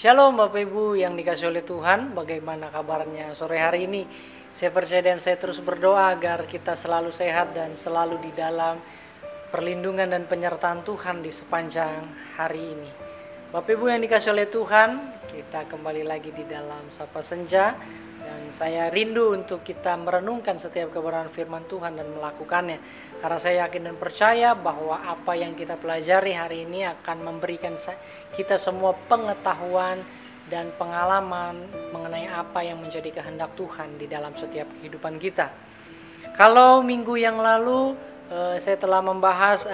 Shalom Bapak Ibu yang dikasih oleh Tuhan, bagaimana kabarnya sore hari ini? Saya percaya dan saya terus berdoa agar kita selalu sehat dan selalu di dalam perlindungan dan penyertaan Tuhan di sepanjang hari ini. Bapak Ibu yang dikasih oleh Tuhan, kita kembali lagi di dalam Sapa Senja. Dan saya rindu untuk kita merenungkan setiap kebenaran firman Tuhan dan melakukannya. Karena saya yakin dan percaya bahwa apa yang kita pelajari hari ini akan memberikan kita semua pengetahuan dan pengalaman mengenai apa yang menjadi kehendak Tuhan di dalam setiap kehidupan kita. Kalau minggu yang lalu saya telah membahas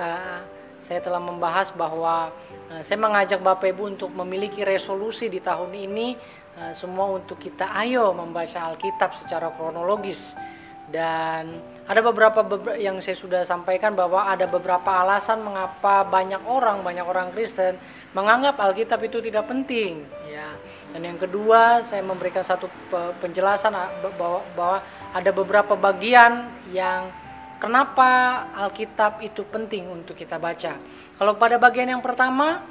bahwa saya mengajak Bapak Ibu untuk memiliki resolusi di tahun ini, semua untuk kita ayo membaca Alkitab secara kronologis. Dan ada beberapa yang saya sudah sampaikan bahwa ada beberapa alasan mengapa banyak orang Kristen menganggap Alkitab itu tidak penting, ya. Dan yang kedua, saya memberikan satu penjelasan bahwa ada beberapa bagian yang kenapa Alkitab itu penting untuk kita baca. Kalau pada bagian yang pertama,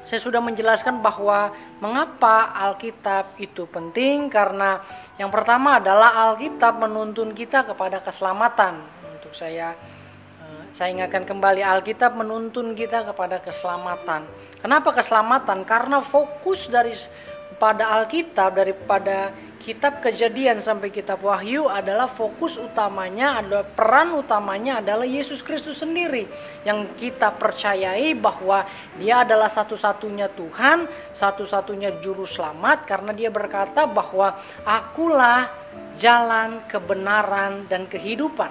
saya sudah menjelaskan bahwa mengapa Alkitab itu penting, karena yang pertama adalah Alkitab menuntun kita kepada keselamatan. Untuk saya ingatkan kembali, Alkitab menuntun kita kepada keselamatan. Kenapa keselamatan? Karena fokus pada Alkitab, daripada kitab Kejadian sampai kitab Wahyu adalah fokus utamanya, adalah peran utamanya adalah Yesus Kristus sendiri, yang kita percayai bahwa Dia adalah satu-satunya Tuhan, satu-satunya juru selamat, karena Dia berkata bahwa Akulah jalan, kebenaran, dan kehidupan.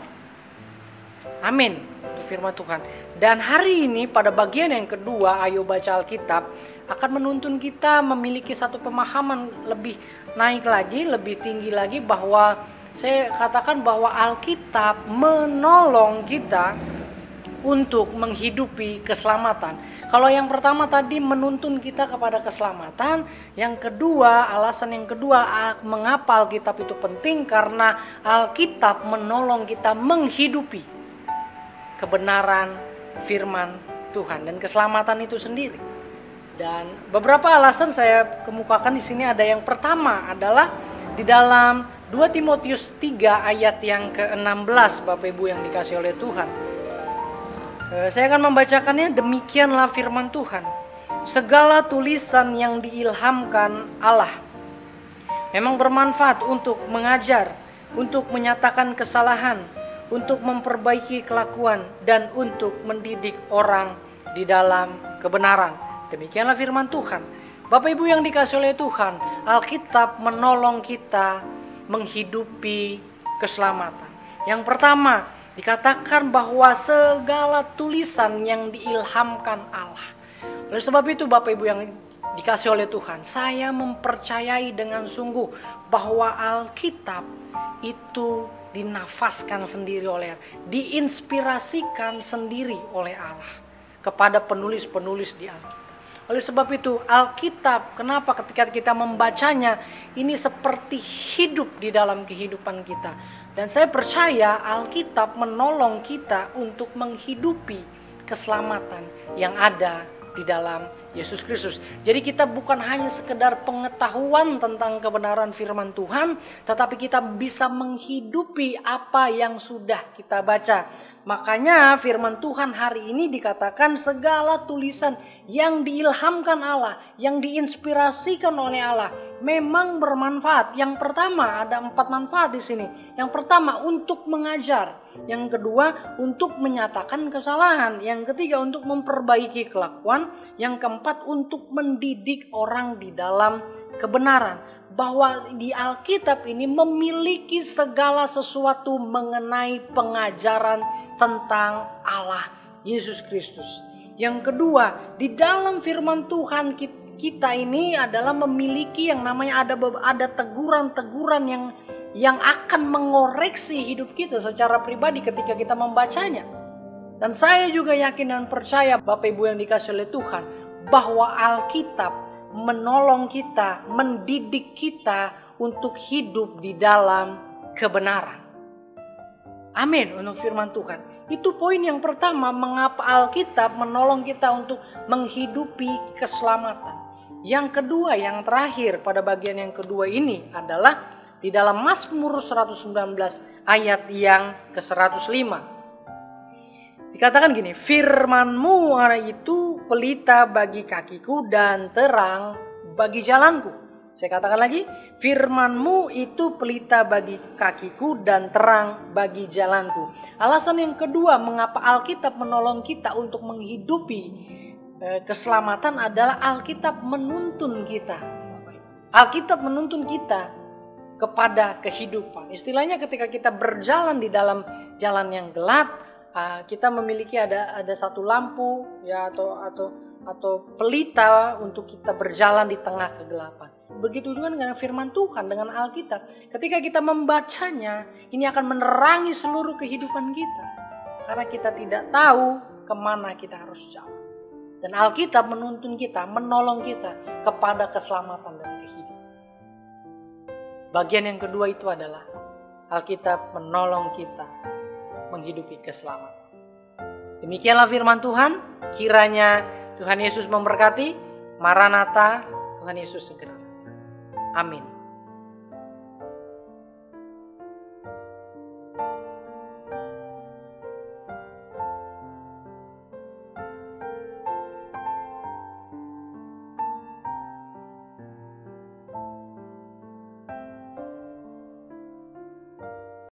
Amin, itu firman Tuhan. Dan hari ini pada bagian yang kedua, ayo baca Alkitab, akan menuntun kita memiliki satu pemahaman lebih naik lagi, lebih tinggi lagi, bahwa saya katakan bahwa Alkitab menolong kita untuk menghidupi keselamatan. Kalau yang pertama tadi menuntun kita kepada keselamatan, yang kedua, alasan yang kedua mengapa Alkitab itu penting, karena Alkitab menolong kita menghidupi kebenaran firman Tuhan dan keselamatan itu sendiri. Dan beberapa alasan saya kemukakan di sini. Ada yang pertama adalah di dalam 2 Timotius 3 ayat yang ke-16, Bapak Ibu yang dikasih oleh Tuhan. Saya akan membacakannya. Demikianlah firman Tuhan. Segala tulisan yang diilhamkan Allah memang bermanfaat untuk mengajar, untuk menyatakan kesalahan, untuk memperbaiki kelakuan, dan untuk mendidik orang di dalam kebenaran. Demikianlah firman Tuhan. Bapak Ibu yang dikasih oleh Tuhan, Alkitab menolong kita menghidupi keselamatan. Yang pertama, dikatakan bahwa segala tulisan yang diilhamkan Allah. Oleh sebab itu Bapak Ibu yang dikasih oleh Tuhan, saya mempercayai dengan sungguh bahwa Alkitab itu dinafaskan sendiri oleh Allah, diinspirasikan sendiri oleh Allah kepada penulis-penulis di Alkitab. Oleh sebab itu Alkitab, kenapa ketika kita membacanya ini seperti hidup di dalam kehidupan kita. Dan saya percaya Alkitab menolong kita untuk menghidupi keselamatan yang ada di dalam Yesus Kristus. Jadi kita bukan hanya sekedar pengetahuan tentang kebenaran firman Tuhan, tetapi kita bisa menghidupi apa yang sudah kita baca. Makanya firman Tuhan hari ini dikatakan segala tulisan yang diilhamkan Allah, yang diinspirasikan oleh Allah, memang bermanfaat. Yang pertama, ada 4 manfaat di sini. Yang pertama, untuk mengajar. Yang kedua, untuk menyatakan kesalahan. Yang ketiga, untuk memperbaiki kelakuan. Yang keempat, untuk mendidik orang di dalam kebenaran. Bahwa di Alkitab ini memiliki segala sesuatu mengenai pengajaran tentang Allah Yesus Kristus. Yang kedua, di dalam firman Tuhan kita ini adalah memiliki yang namanya ada teguran-teguran yang akan mengoreksi hidup kita secara pribadi ketika kita membacanya. Dan saya juga yakin dan percaya Bapak Ibu yang dikasih oleh Tuhan bahwa Alkitab menolong kita, mendidik kita untuk hidup di dalam kebenaran. Amin, untuk firman Tuhan. Itu poin yang pertama, mengapa Alkitab menolong kita untuk menghidupi keselamatan. Yang kedua, yang terakhir pada bagian yang kedua ini adalah di dalam Mazmur 119 ayat yang ke-105. Dikatakan gini, firman-Mu itu pelita bagi kakiku dan terang bagi jalanku. Saya katakan lagi, firman-Mu itu pelita bagi kakiku dan terang bagi jalanku. Alasan yang kedua mengapa Alkitab menolong kita untuk menghidupi keselamatan adalah Alkitab menuntun kita. Alkitab menuntun kita kepada kehidupan. Istilahnya ketika kita berjalan di dalam jalan yang gelap, kita memiliki ada satu lampu ya atau pelita untuk kita berjalan di tengah kegelapan. Begitu juga dengan firman Tuhan, dengan Alkitab. Ketika kita membacanya, ini akan menerangi seluruh kehidupan kita. Karena kita tidak tahu kemana kita harus jalan. Dan Alkitab menuntun kita, menolong kita kepada keselamatan dan kehidupan. Bagian yang kedua itu adalah Alkitab menolong kita menghidupi keselamatan. Demikianlah firman Tuhan. Kiranya Tuhan Yesus memberkati. Maranatha, Tuhan Yesus segera. Amin.